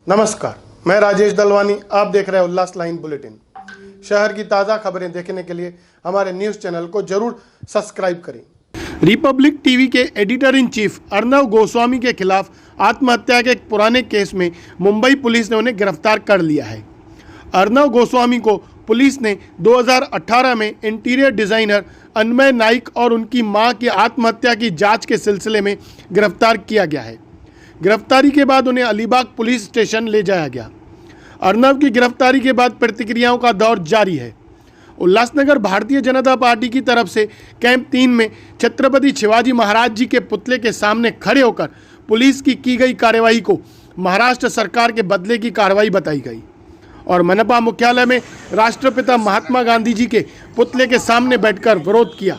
नमस्कार, मैं राजेश दलवानी। आप देख रहे हैं उल्लास लाइन बुलेटिन। शहर की ताज़ा खबरें देखने के लिए हमारे न्यूज़ चैनल को जरूर सब्सक्राइब करें। रिपब्लिक टीवी के editor in chief Arnav Goswami के खिलाफ आत्महत्या के एक पुराने केस में मुंबई पुलिस ने उन्हें गिरफ्तार कर लिया है। अर्नव गोस्वामी को पुलिस ने 2018 में इंटीरियर डिज़ाइनर अन्मय नाइक और उनकी मां की आत्महत्या की जांच के सिलसिले में गिरफ्तार किया गया है। गिरफ्तारी के बाद उन्हें अलीबाग पुलिस स्टेशन ले जाया गया। अर्नव की गिरफ्तारी के बाद प्रतिक्रियाओं का दौर जारी है। उल्लासनगर भारतीय जनता पार्टी की तरफ से कैंप 3 में छत्रपति शिवाजी महाराज जी के पुतले के सामने खड़े होकर पुलिस की गई कार्यवाही को महाराष्ट्र सरकार के बदले की कार्रवाई बताई गई और मनपा मुख्यालय में राष्ट्रपिता महात्मा गांधी जी के पुतले के सामने बैठकर विरोध किया।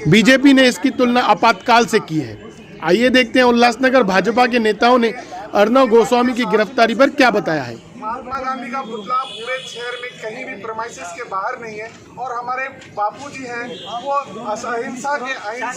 बीजेपी ने इसकी तुलना आपातकाल से की है। आइए देखते हैं उल्लासनगर भाजपा के नेताओं ने अर्नव गोस्वामी की गिरफ्तारी पर क्या बताया है। महात्मा गांधी का पुतला पूरे शहर में कहीं भी प्रेमाइसिस के बाहर नहीं है और हमारे बापूजी हैं वो अहिंसा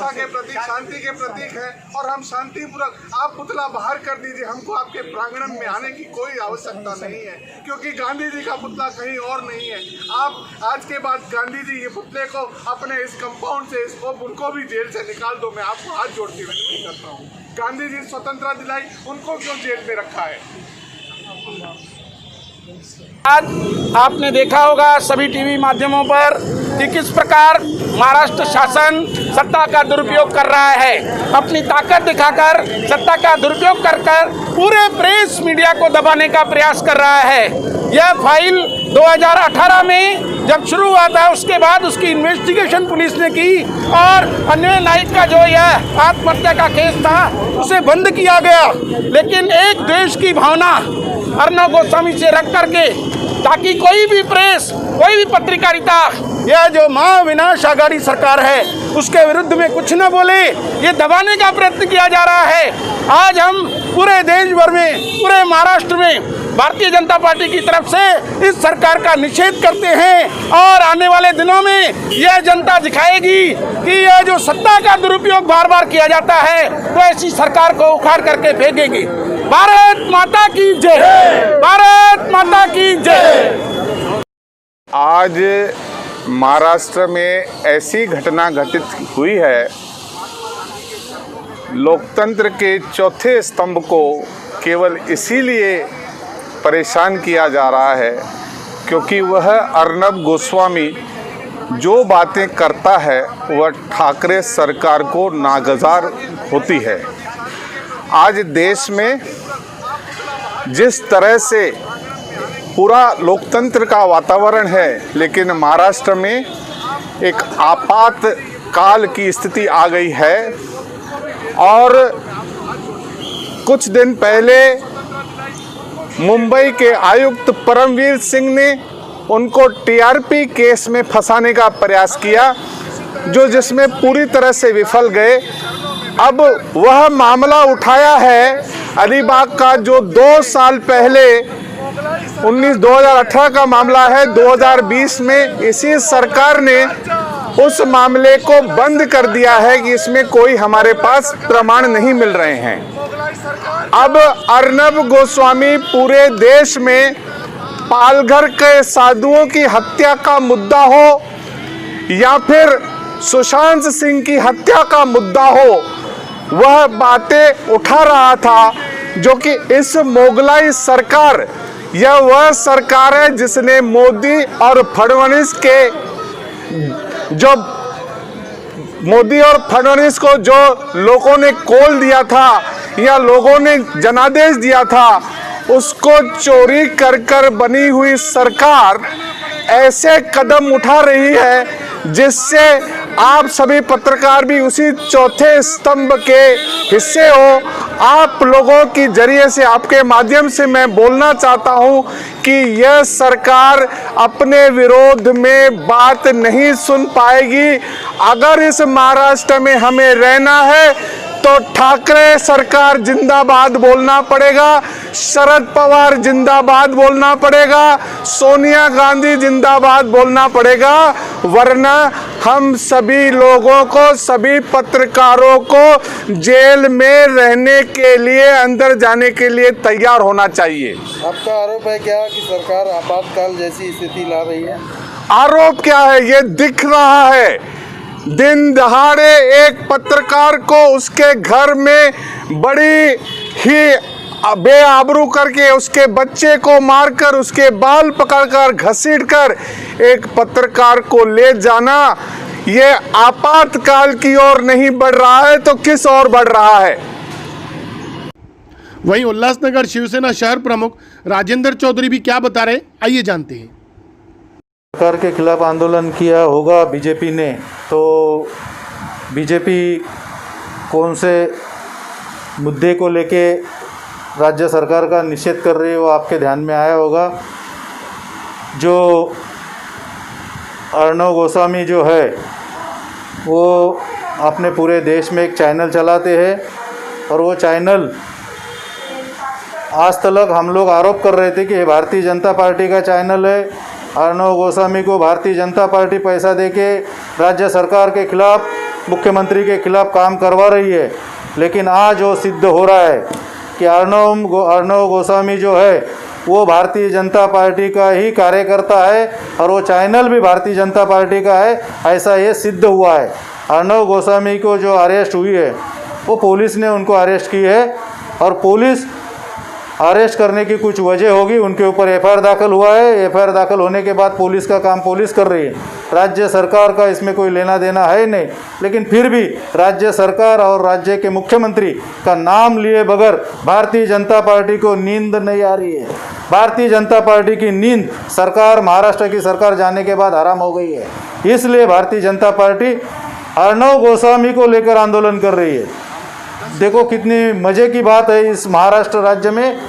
के प्रतीक, शांति के प्रतीक है और हम शांतिपूर्वक आप पुतला बाहर कर दीजिए। हमको आपके प्रांगण में आने की कोई आवश्यकता नहीं है क्योंकि गांधी जी का पुतला कहीं और नहीं है। आप आज के बाद गांधी जी ये पुतले को अपने इस कंपाउंड से उनको भी जेल से निकाल दो। मैं आपको हाथ जोड़ती हुई विनती करता हूँ। गांधी जी स्वतंत्रता दिलाई, उनको क्यों जेल में रखा है? आज आपने देखा होगा सभी टीवी माध्यमों पर कि किस प्रकार महाराष्ट्र शासन सत्ता का दुरुपयोग कर रहा है। अपनी ताकत दिखाकर सत्ता का दुरुपयोग कर पूरे प्रेस मीडिया को दबाने का प्रयास कर रहा है। यह फाइल 2018 में जब शुरू हुआ था उसके बाद उसकी इन्वेस्टिगेशन पुलिस ने की और अन्वय नाइक का जो यह आत्महत्या का केस था उसे बंद किया गया। लेकिन एक देश की भावना अर्नव गोस्वामी से रख करके ताकि कोई भी प्रेस, कोई भी पत्रकारिता, यह जो महाविनाश आघाड़ी सरकार है उसके विरुद्ध में कुछ न बोले, ये दबाने का प्रयत्न किया जा रहा है। आज हम पूरे देश भर में, पूरे महाराष्ट्र में भारतीय जनता पार्टी की तरफ से इस सरकार का निषेध करते हैं और आने वाले दिनों में यह जनता दिखाएगी कि यह जो सत्ता का दुरुपयोग बार बार किया जाता है तो ऐसी सरकार को उखाड़ करके फेंकेंगे। भारत माता की जय, भारत माता की जय। आज महाराष्ट्र में ऐसी घटना घटित हुई है, लोकतंत्र के चौथे स्तंभ को केवल इसीलिए परेशान किया जा रहा है क्योंकि वह अर्नव गोस्वामी जो बातें करता है वह ठाकरे सरकार को नागवार होती है। आज देश में जिस तरह से पूरा लोकतंत्र का वातावरण है, लेकिन महाराष्ट्र में एक आपातकाल की स्थिति आ गई है और कुछ दिन पहले मुंबई के आयुक्त परमवीर सिंह ने उनको टीआरपी केस में फंसाने का प्रयास किया जिसमें पूरी तरह से विफल गए। अब वह मामला उठाया है अलीबाग का जो 2 साल पहले 2018 का मामला है। 2020 में इसी सरकार ने उस मामले को बंद कर दिया है कि इसमें कोई हमारे पास प्रमाण नहीं मिल रहे हैं। अब अर्नव गोस्वामी पूरे देश में पालघर के साधुओं की हत्या का मुद्दा हो या फिर सुशांत सिंह की हत्या का मुद्दा हो, वह बातें उठा रहा था जो कि इस मोगलाई सरकार, यह वह सरकार है जिसने मोदी और फडणवीस को जो लोगों ने कॉल दिया था या लोगों ने जनादेश दिया था, उसको चोरी कर बनी हुई सरकार ऐसे कदम उठा रही है जिससे आप सभी पत्रकार भी उसी चौथे स्तंभ के हिस्से हो। आप लोगों की जरिए से, आपके माध्यम से मैं बोलना चाहता हूं कि यह सरकार अपने विरोध में बात नहीं सुन पाएगी। अगर इस महाराष्ट्र में हमें रहना है तो ठाकरे सरकार जिंदाबाद बोलना पड़ेगा। शरद पवार जिंदाबाद बोलना पड़ेगा, सोनिया गांधी जिंदाबाद बोलना पड़ेगा, वरना हम सभी लोगों को, सभी पत्रकारों को जेल में रहने के लिए, अंदर जाने के लिए तैयार होना चाहिए। आपका आरोप है क्या कि सरकार आपातकाल जैसी स्थिति ला रही है? आरोप क्या है, ये दिख रहा है। दिन दहाड़े एक पत्रकार को उसके घर में बड़ी ही बेआबरू करके, उसके बच्चे को मारकर, उसके बाल पकड़कर, घसीटकर एक पत्रकार को ले जाना, ये आपातकाल की ओर नहीं बढ़ रहा है तो किस ओर बढ़ रहा है? वहीं उल्लासनगर शिवसेना शहर प्रमुख राजेंद्र चौधरी भी क्या बता रहे, आइए जानते हैं। सरकार के खिलाफ आंदोलन किया होगा बीजेपी ने, तो बीजेपी कौन से मुद्दे को लेके राज्य सरकार का निषेध कर रही है वो आपके ध्यान में आया होगा। जो अर्णव गोस्वामी जो है वो अपने पूरे देश में एक चैनल चलाते हैं, और वो चैनल आज तक हम लोग आरोप कर रहे थे कि ये भारतीय जनता पार्टी का चैनल है। अर्णव गोस्वामी को भारतीय जनता पार्टी पैसा देके राज्य सरकार के खिलाफ, मुख्यमंत्री के खिलाफ काम करवा रही है, लेकिन आज वो सिद्ध हो रहा है कि अर्णव गोस्वामी जो है वो भारतीय जनता पार्टी का ही कार्यकर्ता है, और वो चैनल भी भारतीय जनता पार्टी का है, ऐसा ये सिद्ध हुआ है। अर्णव गोस्वामी को जो अरेस्ट हुई है वो पुलिस ने उनको अरेस्ट की है, और पुलिस अरेस्ट करने की कुछ वजह होगी, उनके ऊपर एफआईआर दाखिल हुआ है। एफआईआर दाखिल होने के बाद पुलिस का काम पुलिस कर रही है, राज्य सरकार का इसमें कोई लेना देना है नहीं। लेकिन फिर भी राज्य सरकार और राज्य के मुख्यमंत्री का नाम लिए बगैर भारतीय जनता पार्टी को नींद नहीं आ रही है। भारतीय जनता पार्टी की नींद सरकार, महाराष्ट्र की सरकार जाने के बाद हराम हो गई है। इसलिए भारतीय जनता पार्टी अर्णव गोस्वामी को लेकर आंदोलन कर रही है। देखो कितनी मज़े की बात है, इस महाराष्ट्र राज्य में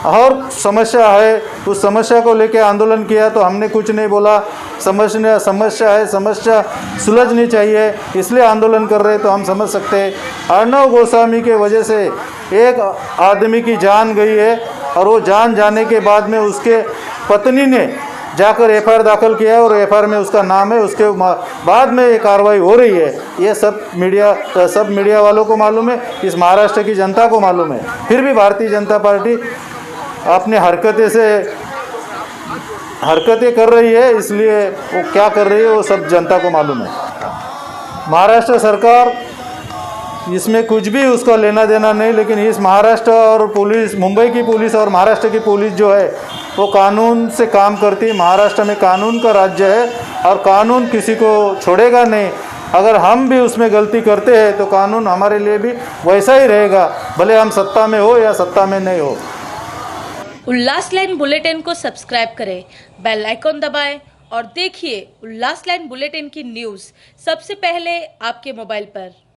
और समस्या है, उस समस्या को लेकर आंदोलन किया तो हमने कुछ नहीं बोला। समस्या है, समस्या सुलझनी चाहिए, इसलिए आंदोलन कर रहे, तो हम समझ सकते हैं। अर्णव गोस्वामी के वजह से एक आदमी की जान गई है, और वो जान जाने के बाद में उसके पत्नी ने जाकर एफआईआर दाखिल किया है, और एफआईआर में उसका नाम है, उसके बाद में ये कार्रवाई हो रही है। ये सब मीडिया वालों को मालूम है, इस महाराष्ट्र की जनता को मालूम है। फिर भी भारतीय जनता पार्टी अपने हरकतें कर रही है, इसलिए वो क्या कर रही है वो सब जनता को मालूम है। महाराष्ट्र सरकार इसमें कुछ भी उसका लेना देना नहीं, लेकिन इस महाराष्ट्र और पुलिस, मुंबई की पुलिस और महाराष्ट्र की पुलिस जो है वो कानून से काम करती है। महाराष्ट्र में कानून का राज्य है, और कानून किसी को छोड़ेगा नहीं। अगर हम भी उसमें गलती करते हैं तो कानून हमारे लिए भी वैसा ही रहेगा, भले हम सत्ता में हो या सत्ता में नहीं हो। उल्लास लाइन बुलेटिन को सब्सक्राइब करें, बेल आइकॉन दबाएं और देखिए उल्लास लाइन बुलेटिन की न्यूज़ सबसे पहले आपके मोबाइल पर।